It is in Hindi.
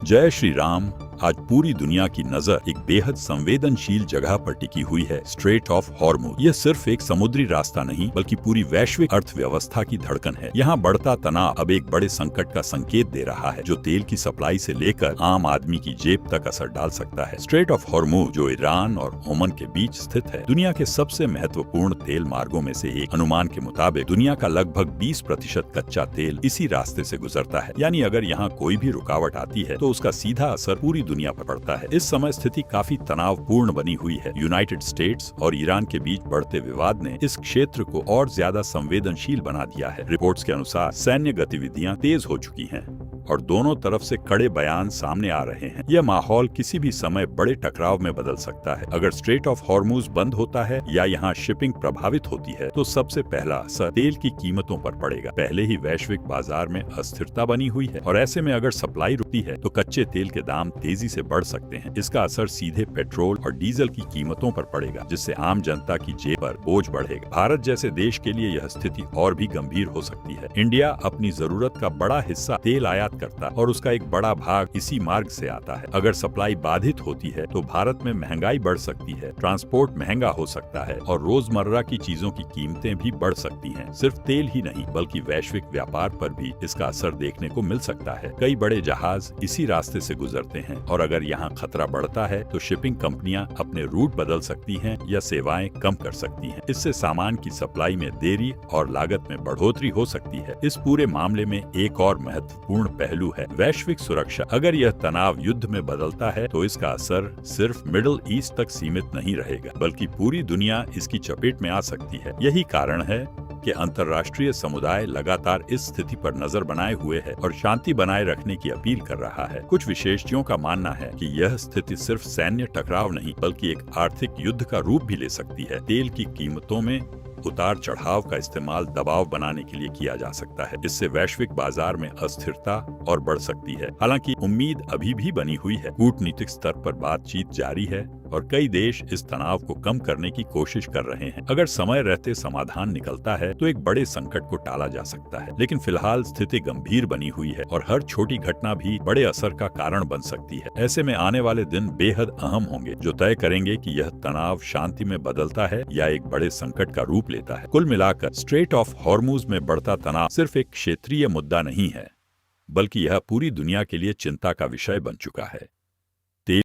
जय श्री राम। आज पूरी दुनिया की नजर एक बेहद संवेदनशील जगह पर टिकी हुई है, स्ट्रेट ऑफ हॉर्मुज। यह सिर्फ एक समुद्री रास्ता नहीं बल्कि पूरी वैश्विक अर्थव्यवस्था की धड़कन है। यहाँ बढ़ता तनाव अब एक बड़े संकट का संकेत दे रहा है, जो तेल की सप्लाई से लेकर आम आदमी की जेब तक असर डाल सकता है। स्ट्रेट ऑफ हॉर्मुज, जो ईरान और ओमन के बीच स्थित है, दुनिया के सबसे महत्वपूर्ण तेल मार्गों में से एक। अनुमान के मुताबिक दुनिया का लगभग 20% कच्चा तेल इसी रास्ते से गुजरता है। यानी अगर यहाँ कोई भी रुकावट आती है तो उसका सीधा असर पूरी दुनिया पर पड़ता है। इस समय स्थिति काफी तनावपूर्ण बनी हुई है। यूनाइटेड स्टेट्स और ईरान के बीच बढ़ते विवाद ने इस क्षेत्र को और ज्यादा संवेदनशील बना दिया है। रिपोर्ट्स के अनुसार सैन्य गतिविधियां तेज हो चुकी हैं और दोनों तरफ से कड़े बयान सामने आ रहे हैं। यह माहौल किसी भी समय बड़े टकराव में बदल सकता है। अगर स्ट्रेट ऑफ हॉर्मुज बंद होता है या यहाँ शिपिंग प्रभावित होती है तो सबसे पहला असर तेल की कीमतों पर पड़ेगा। पहले ही वैश्विक बाजार में अस्थिरता बनी हुई है और ऐसे में अगर सप्लाई रुकती है तो कच्चे तेल के दाम तेजी से बढ़ सकते हैं। इसका असर सीधे पेट्रोल और डीजल की कीमतों पर पड़ेगा, जिससे आम जनता की जेब पर बोझ बढ़ेगा। भारत जैसे देश के लिए यह स्थिति और भी गंभीर हो सकती है। इंडिया अपनी जरूरत का बड़ा हिस्सा तेल आयात करता और उसका एक बड़ा भाग इसी मार्ग से आता है। अगर सप्लाई बाधित होती है तो भारत में महंगाई बढ़ सकती है, ट्रांसपोर्ट महंगा हो सकता है और रोजमर्रा की चीजों की कीमतें भी बढ़ सकती हैं। सिर्फ तेल ही नहीं बल्कि वैश्विक व्यापार पर भी इसका असर देखने को मिल सकता है। कई बड़े जहाज इसी रास्ते से गुजरते हैं और अगर यहाँ खतरा बढ़ता है तो शिपिंग कंपनियां अपने रूट बदल सकती हैं या सेवाएं कम कर सकती हैं। इससे सामान की सप्लाई में देरी और लागत में बढ़ोतरी हो सकती है। इस पूरे मामले में एक और महत्वपूर्ण पहलू है वैश्विक सुरक्षा। अगर यह तनाव युद्ध में बदलता है तो इसका असर सिर्फ मिडिल ईस्ट तक सीमित नहीं रहेगा बल्कि पूरी दुनिया इसकी चपेट में आ सकती है। यही कारण है कि अंतर्राष्ट्रीय समुदाय लगातार इस स्थिति पर नजर बनाए हुए है और शांति बनाए रखने की अपील कर रहा है। कुछ विशेषज्ञों का मानना है कि यह स्थिति सिर्फ सैन्य टकराव नहीं बल्कि एक आर्थिक युद्ध का रूप भी ले सकती है। तेल की कीमतों में उतार चढ़ाव का इस्तेमाल दबाव बनाने के लिए किया जा सकता है। इससे वैश्विक बाजार में अस्थिरता और बढ़ सकती है। हालांकि उम्मीद अभी भी बनी हुई है। कूटनीतिक स्तर पर बातचीत जारी है और कई देश इस तनाव को कम करने की कोशिश कर रहे हैं। अगर समय रहते समाधान निकलता है तो एक बड़े संकट को टाला जा सकता है, लेकिन फिलहाल स्थिति गंभीर बनी हुई है और हर छोटी घटना भी बड़े असर का कारण बन सकती है। ऐसे में आने वाले दिन बेहद अहम होंगे, जो तय करेंगे कि यह तनाव शांति में बदलता है या एक बड़े संकट का रूप लेता है। कुल मिलाकर स्ट्रेट ऑफ हॉर्मुज में बढ़ता तनाव सिर्फ एक क्षेत्रीय मुद्दा नहीं है, बल्कि यह पूरी दुनिया के लिए चिंता का विषय बन चुका है।